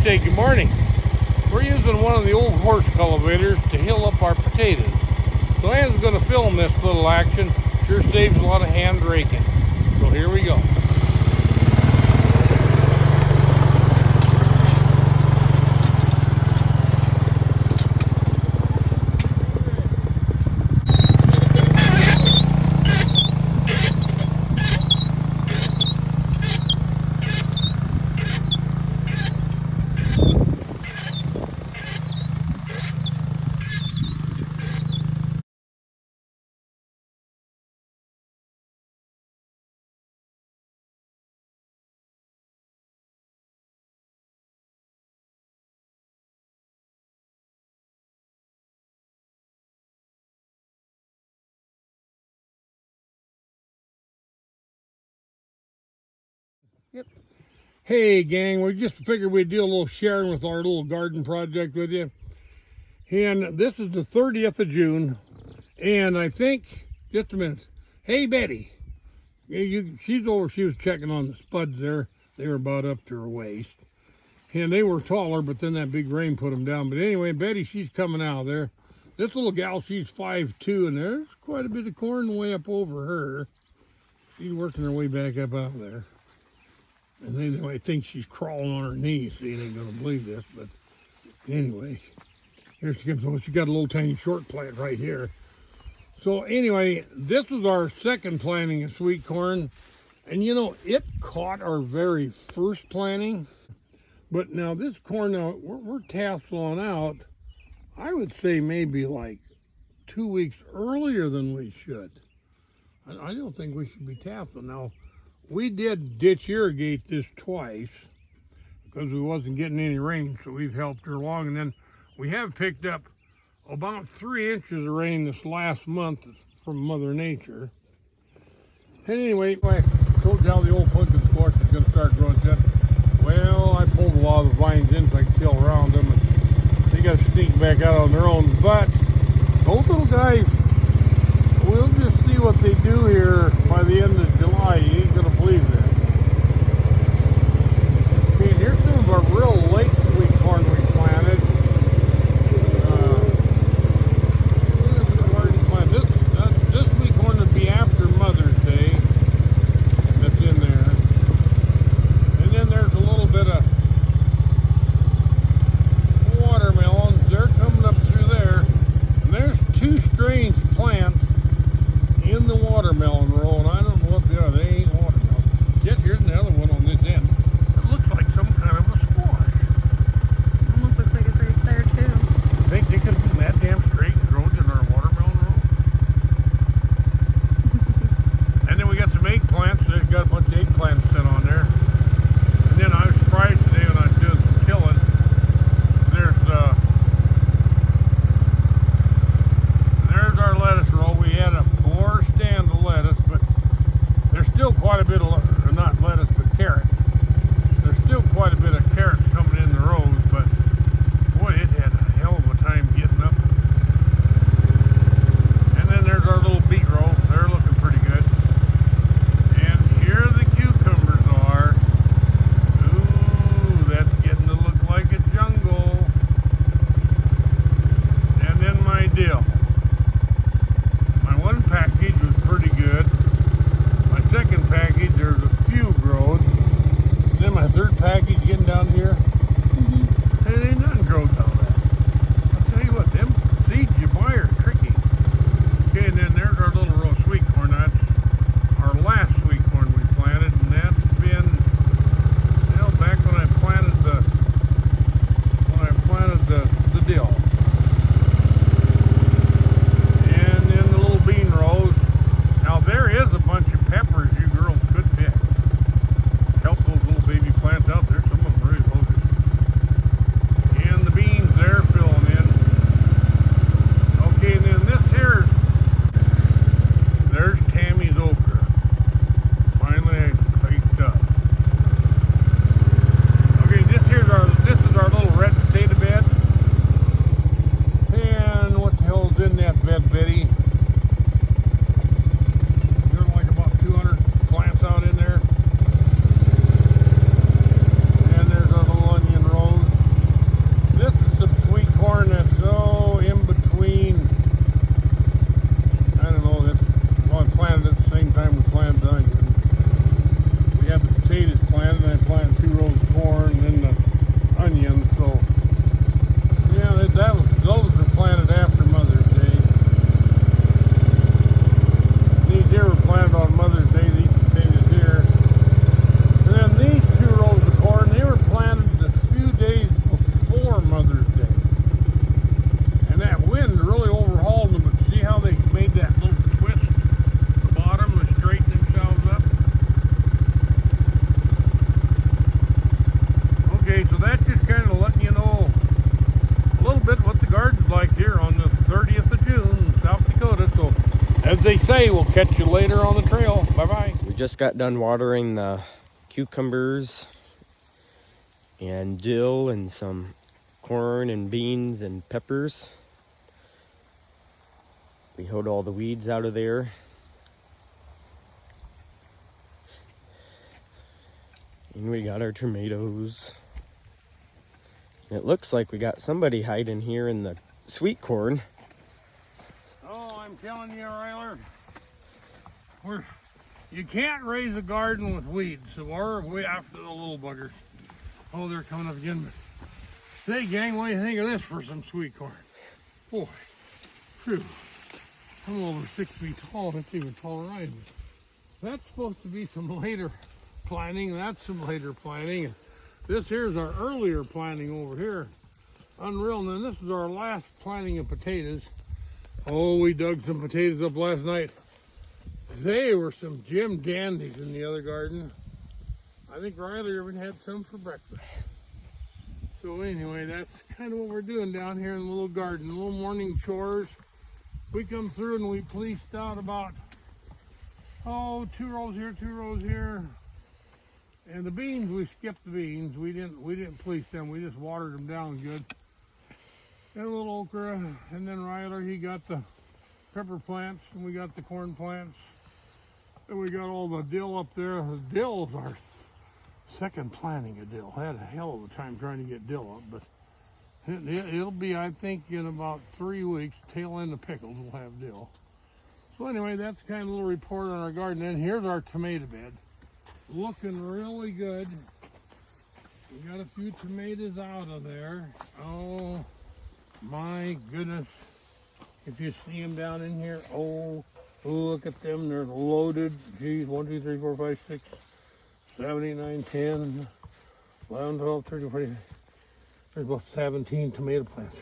say good morning. We're using one of the old horse cultivators to hill up our potatoes. So Ann's going to film this little action. Sure saves a lot of hand raking. So here we go. Yep. Hey gang, we just figured we'd do a little sharing with our little garden project with you. And this is the 30th of June. And I think, just a minute. Hey Betty, she's over, she was checking on the spuds there. They were about up to her waist. And they were taller, but then that big rain put them down. But anyway, Betty, she's coming out of there. This little gal, she's 5'2", and there's quite a bit of corn way up over her. She's working her way back up out there. And they might think she's crawling on her knees, so you ain't gonna believe this, but anyway, here she comes. Oh, she got a little tiny short plant right here. So anyway, this was our second planting of sweet corn, and you know, it caught our very first planting. But now this corn, now we're tasseling out, I would say maybe like 2 weeks earlier than we should. I don't think we should be tasseling now. We did ditch irrigate this twice because we wasn't getting any rain, so we've helped her along. And then we have picked up about 3 inches of rain this last month from Mother Nature. And anyway, I told you how the old pumpkin squash is going to start growing yet. Well, I pulled a lot of the vines in so I could kill around them, and they got to sneak back out on their own. But those little guys, we'll just see what they do here by the end of July. You ain't gonna believe that. Okay, here's some of our real late sweet corn we planted. This sweet corn would be after Mother's Day. That's in there. And then there's a little bit of watermelons. They're coming up through there. And there's 2 strange plants in the watermelon row, and I don't know what they are. They ain't watermelon. Yet here's another one on this end. It looks like some kind of a like here on the 30th of June, South Dakota. So, as they say, we'll catch you later on the trail. Bye-bye. So we just got done watering the cucumbers and dill and some corn and beans and peppers. We hoed all the weeds out of there. And we got our tomatoes. And it looks like we got somebody hiding here in the sweet corn. Oh, I'm telling you, Ryler, you can't raise a garden with weeds, so we're after the little buggers. Oh, they're coming up again. Say, gang, what do you think of this for some sweet corn? Boy, phew. I'm over 6 feet tall. That's even taller than I am. That's supposed to be some later planting. That's some later planting. This here's our earlier planting over here. Unreal. And then this is our last planting of potatoes. Oh, we dug some potatoes up last night. They were some Jim Dandies in the other garden. I think Riley even had some for breakfast. So anyway, that's kind of what we're doing down here in the little garden. Little morning chores. We come through and we fleeced out about, 2 rows here, 2 rows here. And the beans, we skipped the beans. We didn't fleece them. We just watered them down good. And a little okra, and then Ryler, he got the pepper plants, and we got the corn plants. And we got all the dill up there. The dill is our second planting of dill. I had a hell of a time trying to get dill up, but it'll be, I think, in about 3 weeks, tail end of pickles, we'll have dill. So anyway, that's kind of a little report on our garden. And here's our tomato bed. Looking really good. We got a few tomatoes out of there. Oh my goodness. If you see them down in here, oh, look at them. They're loaded. Geez, 1, 2, 3, 4, 5, 6, 7, 8, 9, 10, 11, 12, 13, 14. There's about 17 tomato plants.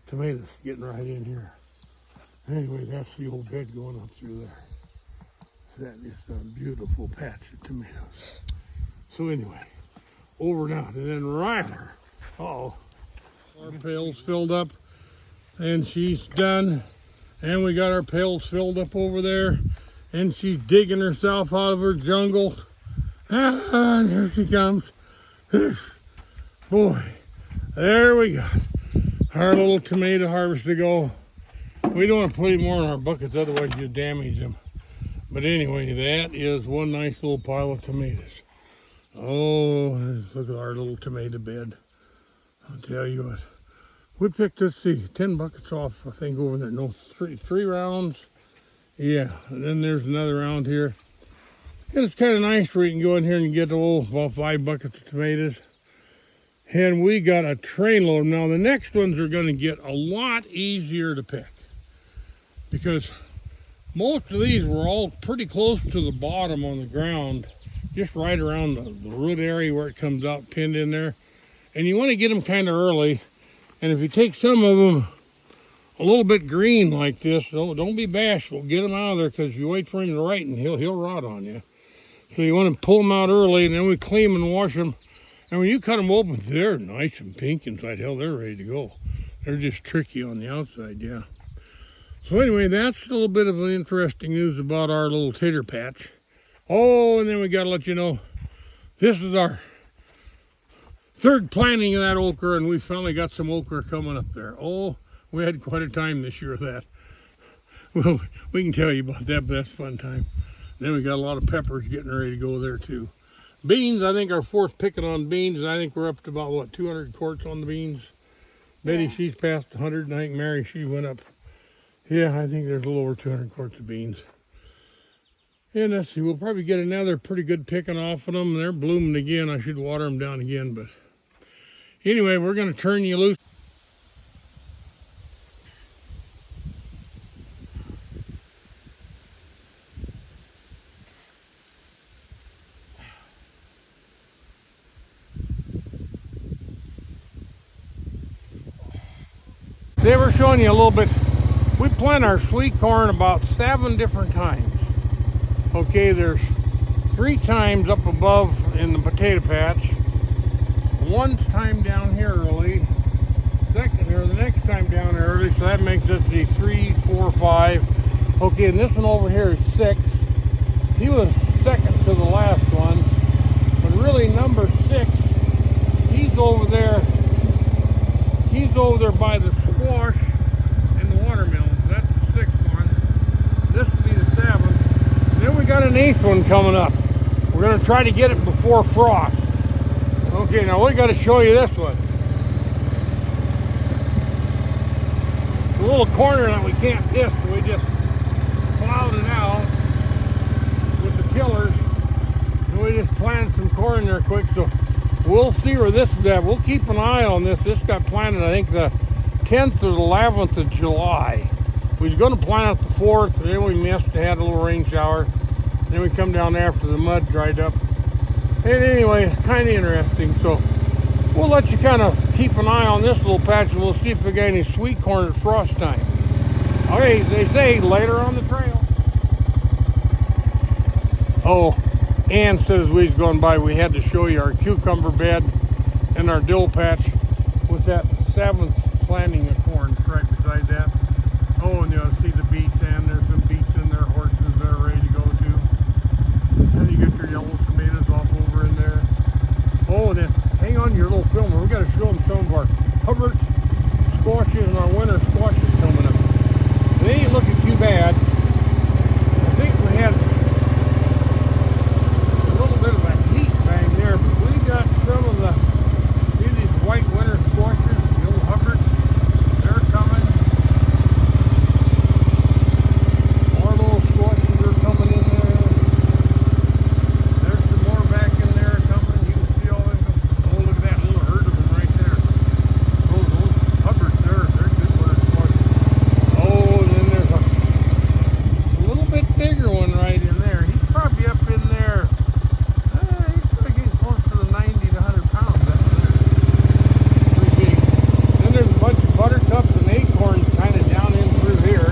Tomatoes getting right in here. Anyway, that's the old bed going up through there. That is a beautiful patch of tomatoes. So anyway, over now. And then Ryler. Our pails filled up. And she's done. And we got our pails filled up over there. And she's digging herself out of her jungle. And here she comes. Boy, there we got our little tomato harvest to go. We don't want to put any more in our buckets, otherwise you damage them. But anyway, that is one nice little pile of tomatoes. Oh, look at our little tomato bed. I'll tell you what. We picked, let's see, 10 buckets off, I think, over there. No, three rounds. Yeah, and then there's another round here. And it's kind of nice where you can go in here and get about 5 buckets of tomatoes. And we got a train load. Now, the next ones are going to get a lot easier to pick. Because most of these were all pretty close to the bottom on the ground, just right around the root area where it comes out pinned in there. And you want to get them kind of early. And if you take some of them a little bit green like this, don't be bashful. Get them out of there, because if you wait for him to ripen, he'll rot on you. So you want to pull them out early, and then we clean them and wash them. And when you cut them open, they're nice and pink inside. Hell, they're ready to go. They're just tricky on the outside, yeah. So anyway, that's a little bit of an interesting news about our little tater patch. Oh, and then we got to let you know, this is our third planting of that okra, and we finally got some okra coming up there. Oh, we had quite a time this year with that. Well, we can tell you about that, but that's a fun time. Then we got a lot of peppers getting ready to go there too. Beans, I think our fourth picking on beans, and I think we're up to about, 200 quarts on the beans. Betty, she's past 100, and I think Mary, she went up. Yeah, I think there's a little over 200 quarts of beans. And let's see, we'll probably get another pretty good picking off of them. They're blooming again. I should water them down again, but anyway, we're going to turn you loose. They were showing you a little bit. We plant our sweet corn about 7 different times. Okay, there's 3 times up above in the potato patch. 1 time down here early. The next time down there early, so that makes us the 3, 4, 5. Okay, and this one over here is 6. He was second to the last one, but really number 6, he's over there. He's over there by the squash and the watermelon. That's the 6th one. This will be the 7th. Then we got an 8th one coming up. We're going to try to get it before frost. Okay, now we got to show you this one. A little corner that we can't disc, so we just plowed it out with the tillers, and we just planted some corn there quick. So we'll see where this is at. We'll keep an eye on this. This got planted, I think, the 10th or the 11th of July. We was going to plant it the 4th, and then we missed. Had a little rain shower. Then we come down after the mud dried up. And anyway, it's kind of interesting. So we'll let you kind of keep an eye on this little patch, and we'll see if we got any sweet corn at frost time. Okay, they say later on the trail. Oh, and says we was going by, we had to show you our cucumber bed and our dill patch with that 7th planting of corn right beside that. Oh, and you'll see the beets, and there's some beets in there, horses that are ready to go too. Then you get your yellow tomatoes off over in there. Oh, and then hang on to your little filmer. We got to show them some of our Hubbard squashes and our winter squashes coming up. They ain't looking too bad. I think we had a little bit of a heat bang there, but we got some of the, see these white winter squashes, the old Hubbard. They're coming. More little squashes are coming in there. There's some more back in there coming. You can see all of them. Oh, look at that little herd of them right there. Those Hubbards, they're good winter squashes. Oh, and then there's a little bit bigger one right in there. He's probably up in there. He's probably getting close to the 90 to 100 pounds. That's pretty big. Then there's a bunch of buttercups and acorns kind of down in through here.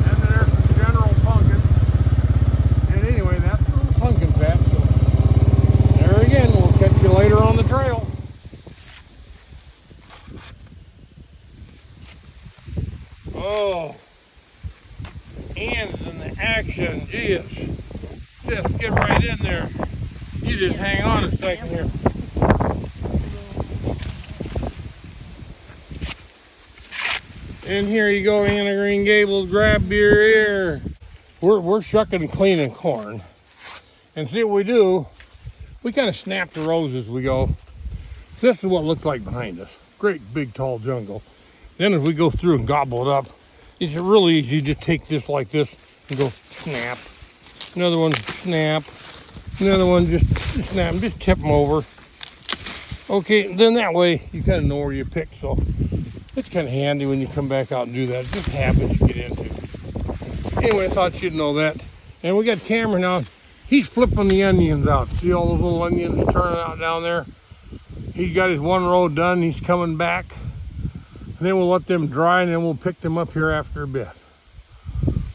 And then there's some general pumpkin. And anyway, that's a little pumpkin patch. So there again, we'll catch you later on the trail. Oh, Ann's in the action. Geez, just get right in there. You just hang on a second here. And here you go, Anna Green Gables. Grab your ear. We're shucking and cleaning corn, and see what we do. We kind of snap the rows as we go. This is what it looks like behind us. Great big tall jungle. Then as we go through and gobble it up, it's really easy. You just take this like this and go snap. Another one, snap. Another one, just snap. Just tip them over. Okay, then that way you kind of know where you pick. So it's kind of handy when you come back out and do that. Just habits you get into. Anyway, I thought you'd know that. And we got Cameron now. He's flipping the onions out. See all those little onions turning out down there? He's got his one row done. He's coming back. And then we'll let them dry, and then we'll pick them up here after a bit.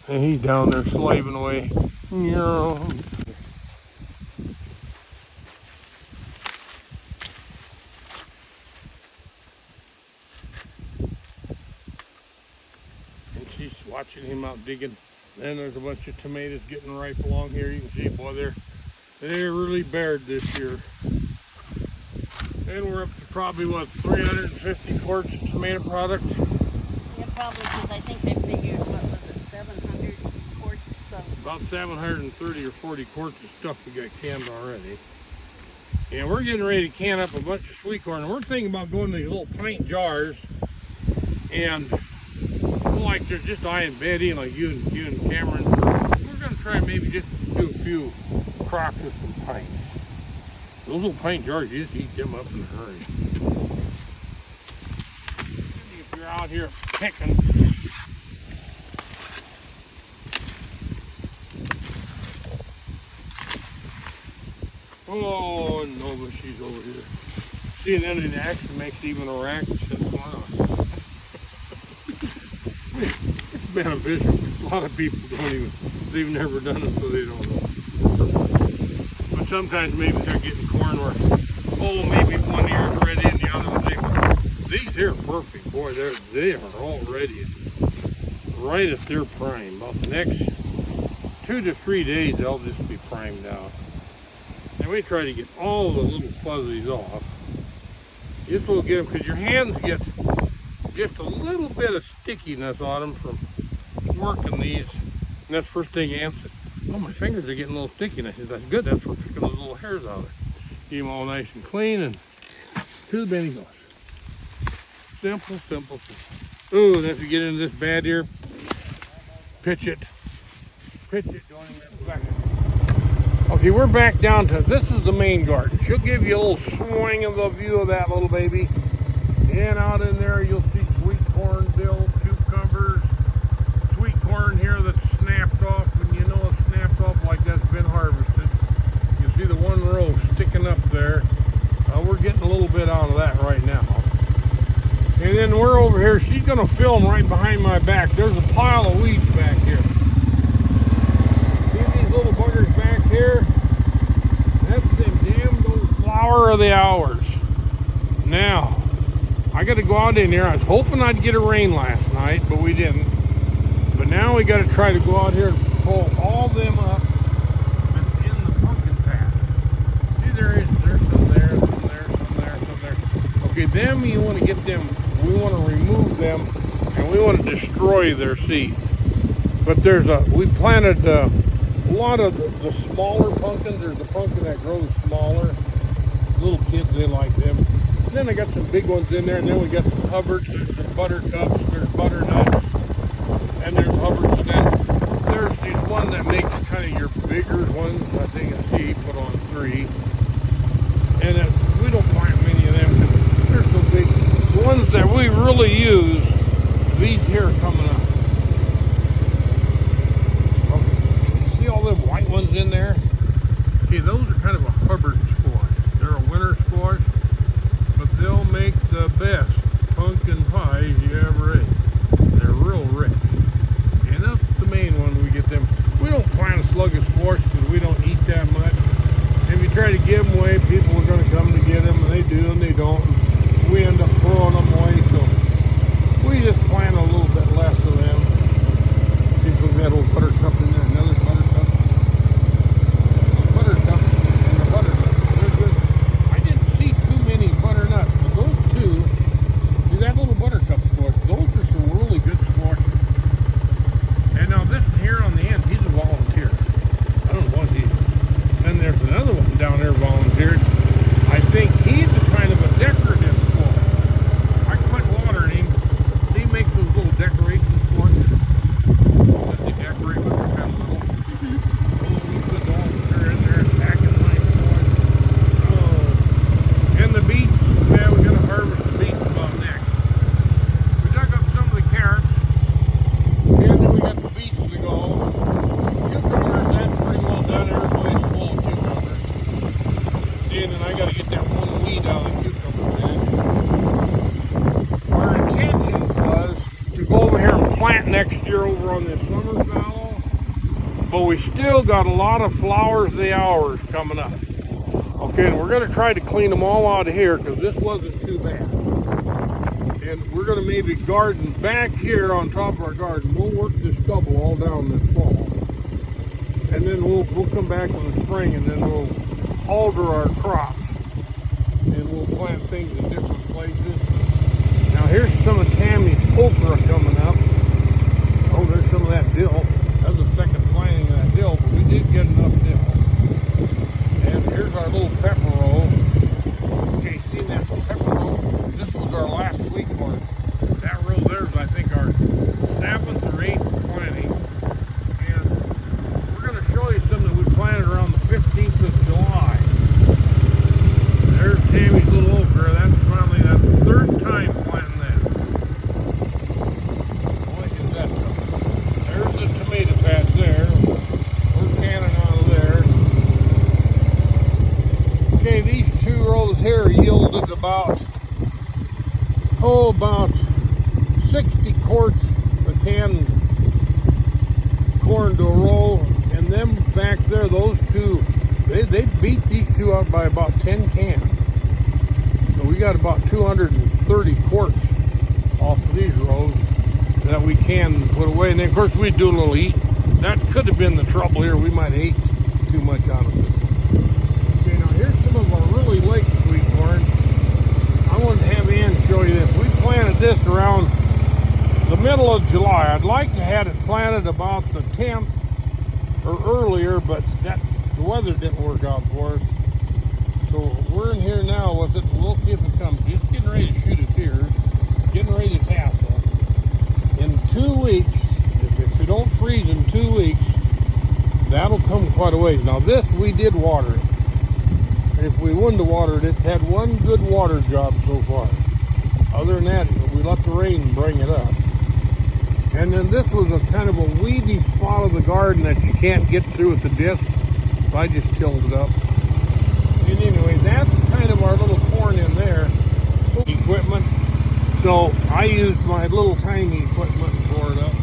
And he's down there slaving away. Yeah. And she's watching him out digging. Then there's a bunch of tomatoes getting ripe along here. You can see, boy, they're really bared this year. And we're up to probably, what, 350 quarts of tomato product? Yeah, probably, because I think they figured, what was it, 700 quarts of... About 730 or 40 quarts of stuff we got canned already. And we're getting ready to can up a bunch of sweet corn. And we're thinking about going to these little pint jars. And like they're just I and Betty, and like you and Cameron, we're going to try maybe just do a few crocks with some pints. Those little pint jars, you just eat them up in a hurry. If you're out here picking, oh, Nova, she's over here. See, and then it actually makes even a rack to set one on. It's beneficial. A lot of people they've never done it, so they don't know. But sometimes maybe they're getting corn where, oh, maybe one ear's ready and the other one's able. These here perfect. Boy, they are already right at their prime. About the next 2 to 3 days, they'll just be primed out. And we try to get all the little fuzzies off. This will get them, because your hands get just a little bit of stickiness on them from working these. And that's the first thing Ann said, oh, my fingers are getting a little sticky. And I said, that's good. That's for picking those little hairs out of there. Keep them all nice and clean, and to the bin he goes. Simple, simple, simple. Ooh, and if you get into this bad here, pitch it. Pitch it, don't even back. Okay, we're back down to, this is the main garden. She'll give you a little swing of the view of that little baby. And out in there, you'll see sweet corn, dill, cucumbers, sweet corn here that's snapped off. When you know it's snapped off like that's been harvested. You see the one row sticking up there. We're getting a little bit out of that right now. And then we're over here. She's going to film right behind my back. There's a pile of weeds back here. See these little buggers back here? That's the damn old flower of the hours. Now, I got to go out in here. I was hoping I'd get a rain last night, but we didn't. But now we got to try to go out here and pull all them up that's in the pumpkin patch. See, there's some there, some there, some there, some there. Okay, them you want to get them. We want to remove them, and we want to destroy their seeds. But we planted a lot of the smaller pumpkins. There's a pumpkin that grows smaller. Little kids, they like them. And then I got some big ones in there, and then we got some Hubbards, there's some buttercups, there's butternuts, and there's Hubbards. And then there's these one that makes kind of your bigger ones. I think I see put on 3. And we don't plant many of them because they're so big. The ones that we really use, these here coming up. Okay. See all them white ones in there? Okay, those are kind of a Hubbard squash. They're a winter squash, but they'll make the best pumpkin pies you ever ate. They're real rich. And that's the main one we get them. We don't plant a slug of squash because we don't eat that much. If you try to give them away, people are going to come to get them, and they do and they don't. We end up throwing them away, so we just plant a little bit less of them. See if we got a little buttercup in there, another buttercup. Buttercup and the butternut. They're good. I didn't see too many butternuts, but those two, see that little buttercup squash, those are some really good squashes. And now this here on the end, he's a volunteer. I don't know what he is. And there's another one down there volunteered. I think he's a kind of a decorative squash. I quit watering him. He makes those little decoration squashes that they decorate with their kind of little. We put the volunteer in there and packing like squash. And the beets, yeah, we're going to harvest the beets about next. We dug up some of the carrots. And then we got the beets to go. Cucumbers, that's pretty well done. Everybody's full of cucumbers. And then I got to get that one weed out of the cucumber bed. Our intention was to go over here and plant next year over on this summer fallow, but we still got a lot of flowers of the hours coming up. Okay, and we're going to try to clean them all out of here because this wasn't too bad. And we're going to maybe garden back here on top of our garden. We'll work this stubble all down this fall. And then we'll come back in the spring, and then we'll alter our crops. And we'll plant things in different places. Now here's some of Tammy's okra coming up. Oh, there's some of that dill. That was the second planting of that dill, but we did get enough dill. And here's our little pepper row. Okay, see that pepper row? This was our last week one. That row there's, I think, our 7th or 8th planting. And we're going to show you some that we planted around the 15th of July. There's Tammy's little okra. That's finally the 3rd time planting that. Boy, is that something. There's the tomato patch there. We're canning out of there. Okay, these 2 rows here yielded about 60 quarts of canned corn to a row. And them back there, those 2, they beat these 2 out by about 10 cans. So we got about 230 quarts off of these rows that we can put away. And then of course we do a little eat. That could have been the trouble here. We might have ate too much out of it. Okay, now here's some of our really late sweet corn. I wanted to have Ann show you this. We planted this around the middle of July. I'd like to have it planted about the 10th or earlier, but the weather didn't work out for us. So we're in here now with it. We'll see if it comes. Just getting ready to shoot its ears, getting ready to tassel. In 2 weeks, if it don't freeze in 2 weeks, that'll come quite a ways. Now this, we did water it. If we wouldn't have watered it, it's had one good water job so far. Other than that, we let the rain bring it up. And then this was a kind of a weedy spot of the garden that you can't get through with the disc. So I just tilled it up. And anyway, that's kind of our little corn in there. Equipment. So I used my little tiny equipment to pour it up.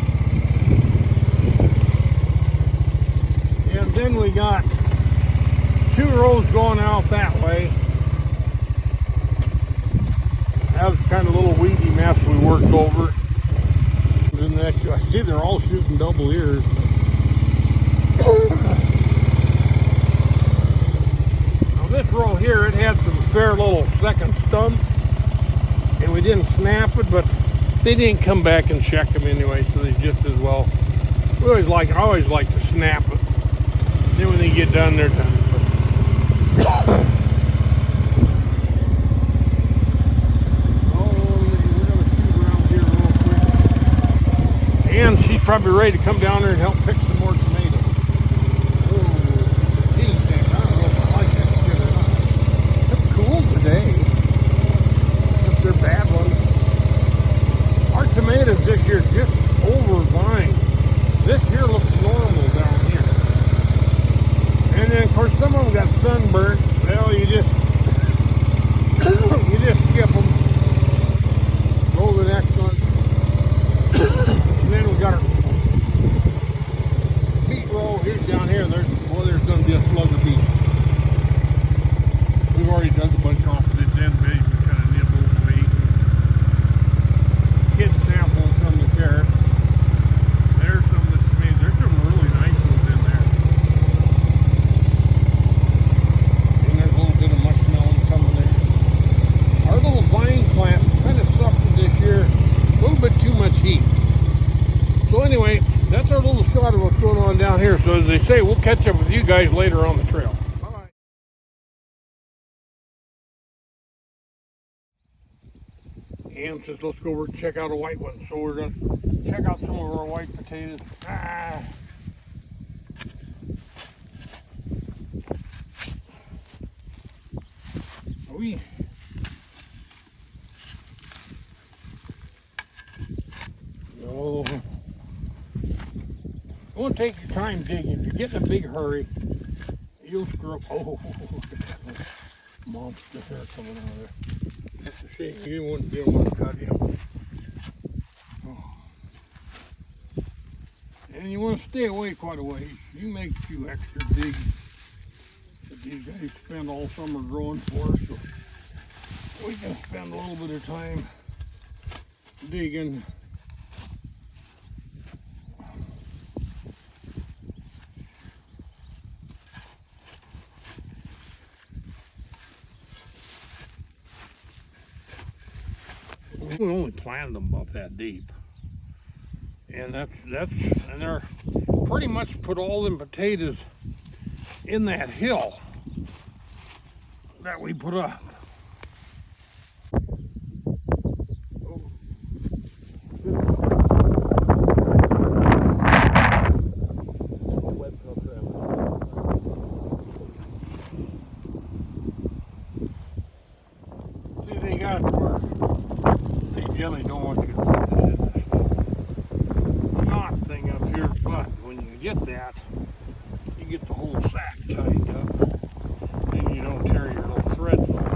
And then we got 2 rows going out that way. That was kind of a little weedy mess we worked over. And then I see they're all shooting double ears. Now this row here, it had some fair little second stumps. And we didn't snap it, but they didn't come back and check them anyway, so they just as well. I always like to snap it. Then when they get done, they're done. And she's probably ready to come down there and help pick some more tomatoes. Oh, geez, I don't know if I like that shit or not. It's cool today. If they're bad ones. Our tomatoes this year just over vine. This here looks normal down here. And then of course some of them got sunburnt. Well, you just skip them. Go to the next one. And then we got our beet row here down here. There's going to be a slug of beet. We've already dug a bunch off of this end base. We kind of nibble and wait. Kids sampling some of the carrots. There's some of the tomatoes. There's some really nice ones in there. And there's a little bit of mushmelon coming there. Our little vine plant kind of suffered this year. A little bit too much heat. So anyway, that's our little shot of what's going on down here. So as they say, we'll catch up with you guys later on the trail. Bye-bye. Ann says, let's go over and check out a white one. So we're going to check out some of our white potatoes. No. You want to take your time digging. If you get in a big hurry, you'll screw up. Oh, monster hair coming out of there. That's a shame. You didn't want to cut him. Oh. And you want to stay away quite a ways. You make a few extra digs that these guys spend all summer growing for us. So we can spend a little bit of time digging. We only planted them about that deep, and and they're pretty much put all them potatoes in that hill that we put up. See, they got it where they generally don't want you to put this in this knot thing up here, but when you get that, you get the whole sack tied up, and you don't tear your little threads off.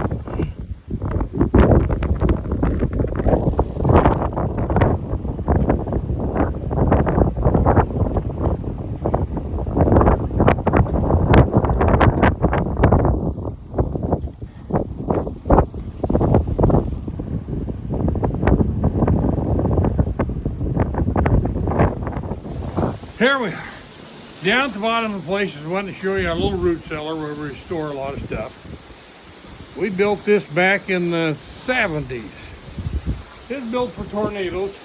Here we are. Down at the bottom of the place is wanting to show you our little root cellar where we store a lot of stuff. We built this back in the 70s. It's built for tornadoes.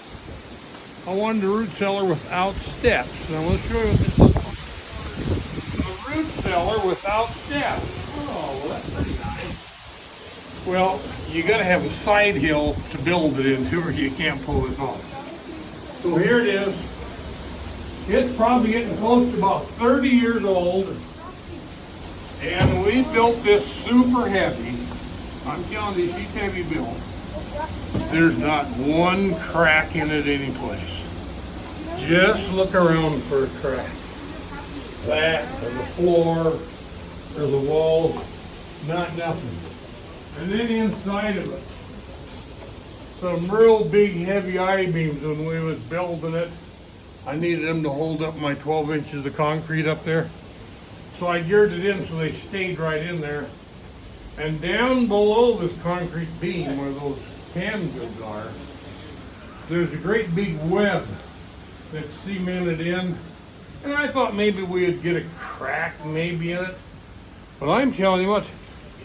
I wanted a root cellar without steps. Now let's show you what this looks like. A root cellar without steps. Oh, well, that's pretty nice. Well, you got to have a side hill to build it into, or you can't pull this off. So here it is. It's probably getting close to about 30 years old. And we built this super heavy. I'm telling you, she's heavy built. There's not one crack in it any place. Just look around for a crack. That, and the floor, or the walls, not nothing. And then inside of it, some real big heavy I-beams when we was building it. I needed them to hold up my 12 inches of concrete up there. So I geared it in so they stayed right in there. And down below this concrete beam where those canned goods are, there's a great big web that's cemented in. And I thought maybe we'd get a crack maybe in it. But I'm telling you what,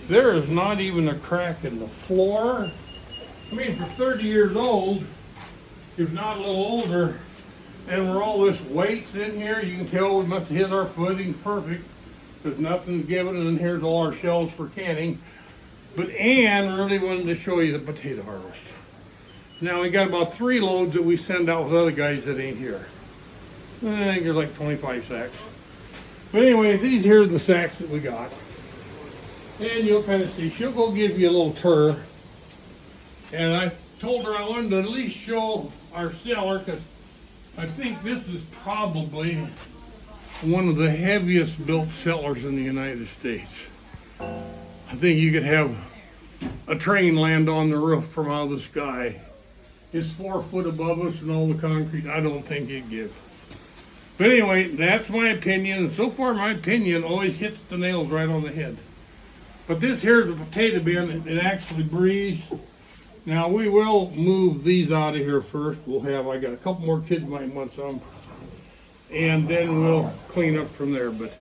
there is not even a crack in the floor. I mean, for 30 years old, if not a little older, and we're all this weights in here, you can tell we must have hit our footing perfect. There's nothing given, and here's all our shells for canning. But Ann really wanted to show you the potato harvest. Now we got about 3 loads that we send out with other guys that ain't here. I think there's like 25 sacks. But anyway, these here are the sacks that we got. And you'll kind of see, she'll go give you a little tour. And I told her I wanted to at least show our cellar, because I think this is probably one of the heaviest built cellars in the United States. I think you could have a train land on the roof from out of the sky. It's 4 foot above us and all the concrete. I don't think it'd give. But anyway, that's my opinion. And so far, my opinion always hits the nails right on the head. But this here's a potato bin. It actually breathes. Now we will move these out of here first. I got a couple more kids might want some. And then we'll clean up from there. But